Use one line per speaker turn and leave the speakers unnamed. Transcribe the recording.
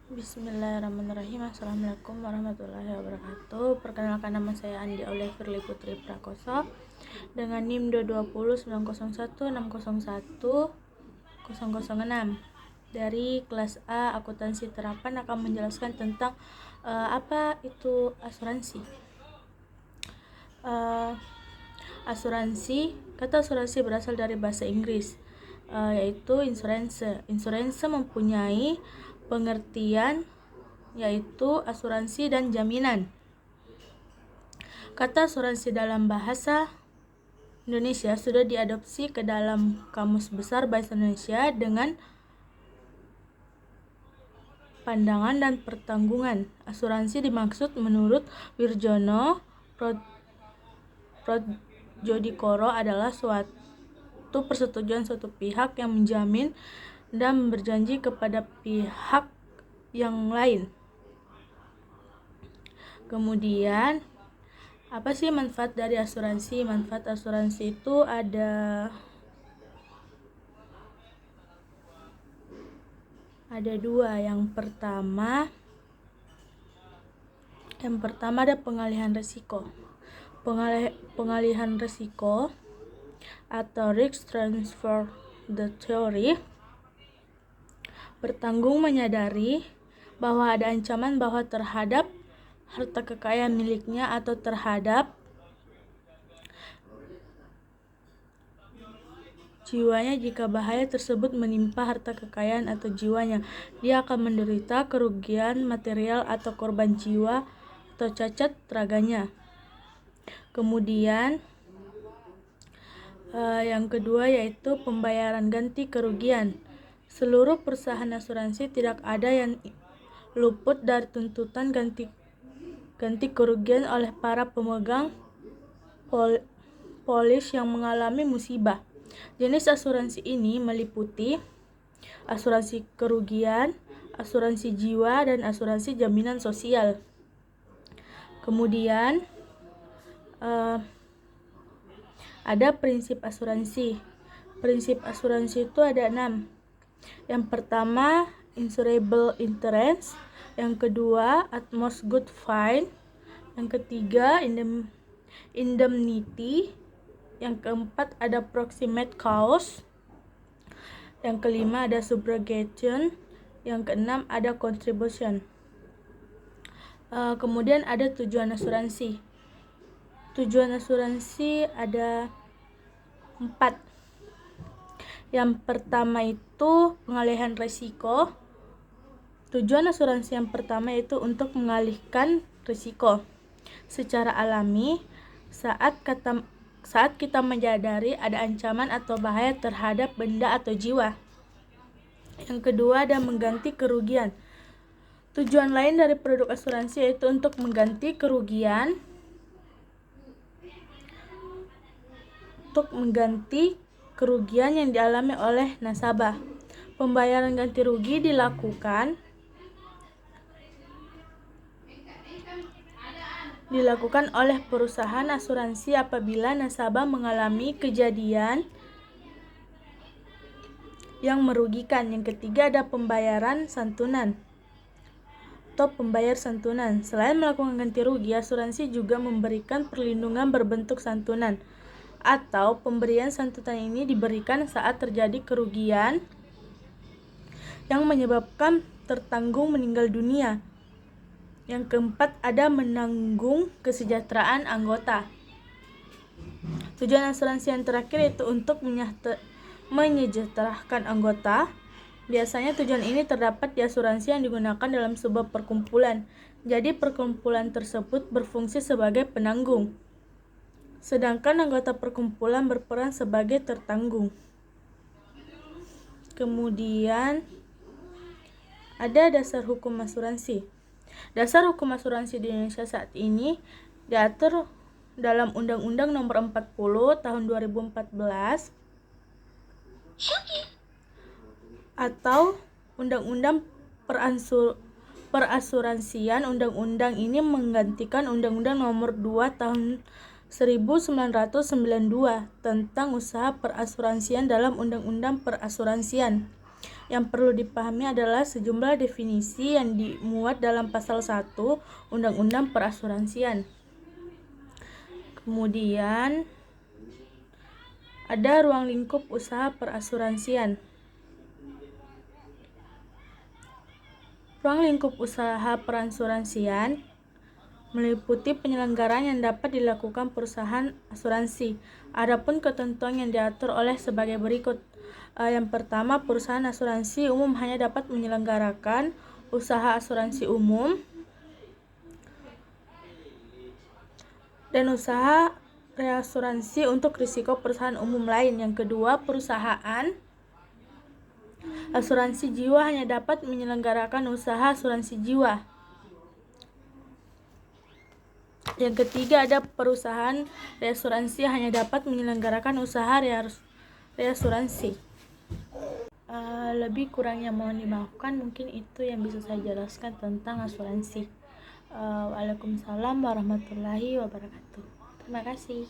Bismillahirrahmanirrahim. Assalamualaikum warahmatullahi wabarakatuh. Perkenalkan, nama saya Andi Aulia Firly Putri Prakoso dengan NIM 2209061010006 dari kelas A akuntansi terapan akan menjelaskan tentang apa itu asuransi. Kata asuransi berasal dari bahasa Inggris, yaitu insurance. Insurance mempunyai pengertian yaitu asuransi dan jaminan. Kata asuransi dalam bahasa Indonesia sudah diadopsi ke dalam Kamus Besar Bahasa Indonesia dengan pandangan dan pertanggungan. Asuransi dimaksud menurut Wirjono Prodjodikoro adalah suatu persetujuan suatu pihak yang menjamin dan berjanji kepada pihak yang lain. Kemudian, apa sih manfaat dari asuransi? Manfaat asuransi itu ada dua. Yang pertama ada pengalihan risiko. Pengalihan risiko atau risk transfer theory bertanggung menyadari bahwa ada ancaman bahwa terhadap harta kekayaan miliknya atau terhadap jiwanya. Jika bahaya tersebut menimpa harta kekayaan atau jiwanya, dia akan menderita kerugian material atau korban jiwa atau cacat raganya. Kemudian yang kedua yaitu pembayaran ganti kerugian. Seluruh perusahaan asuransi tidak ada yang luput dari tuntutan ganti kerugian oleh para pemegang polis yang mengalami musibah. Jenis asuransi ini meliputi asuransi kerugian, asuransi jiwa, dan asuransi jaminan sosial. Kemudian ada prinsip asuransi. Prinsip asuransi itu ada 6. Yang pertama, insurable interest. Yang kedua, utmost good fine. Yang ketiga, indemnity. Yang keempat, ada proximate cause. Yang kelima, ada subrogation. Yang keenam, ada contribution. Kemudian ada tujuan asuransi. Tujuan asuransi ada 4. Yang pertama itu pengalihan risiko. Tujuan asuransi yang pertama itu untuk mengalihkan risiko secara alami saat kita menyadari ada ancaman atau bahaya terhadap benda atau jiwa. Yang kedua ada mengganti kerugian. Tujuan lain dari produk asuransi yaitu untuk mengganti kerugian yang dialami oleh nasabah. Pembayaran ganti rugi dilakukan oleh perusahaan asuransi apabila nasabah mengalami kejadian yang merugikan. Yang ketiga ada pembayaran santunan atau pembayar santunan. Selain melakukan ganti rugi, asuransi juga memberikan perlindungan berbentuk santunan atau pemberian santunan ini diberikan saat terjadi kerugian yang menyebabkan tertanggung meninggal dunia. Yang keempat ada menanggung kesejahteraan anggota. Tujuan asuransi yang terakhir itu untuk menyejahterakan anggota. Biasanya tujuan ini terdapat di asuransi yang digunakan dalam sebuah perkumpulan. Jadi perkumpulan tersebut berfungsi sebagai penanggung, sedangkan anggota perkumpulan berperan sebagai tertanggung. Kemudian ada dasar hukum asuransi. Dasar hukum asuransi di Indonesia saat ini diatur dalam Undang-Undang Nomor 40 Tahun 2014 atau Undang-Undang Perasuransian. Undang-undang ini menggantikan Undang-Undang Nomor 2 Tahun 1992 tentang usaha perasuransian dalam Undang-Undang Perasuransian. Yang perlu dipahami adalah sejumlah definisi yang dimuat dalam pasal 1 Undang-Undang Perasuransian. Kemudian ada ruang lingkup usaha perasuransian. Ruang lingkup usaha perasuransian meliputi penyelenggaraan yang dapat dilakukan perusahaan asuransi. Adapun ketentuan yang diatur oleh sebagai berikut. Yang pertama, perusahaan asuransi umum hanya dapat menyelenggarakan usaha asuransi umum dan usaha reasuransi untuk risiko perusahaan umum lain. Yang kedua, perusahaan asuransi jiwa hanya dapat menyelenggarakan usaha asuransi jiwa. Yang ketiga, ada perusahaan reasuransi hanya dapat menyelenggarakan usaha reasuransi. Lebih kurangnya mohon dimaafkan, mungkin itu yang bisa saya jelaskan tentang asuransi. Waalaikumsalam warahmatullahi wabarakatuh. Terima kasih.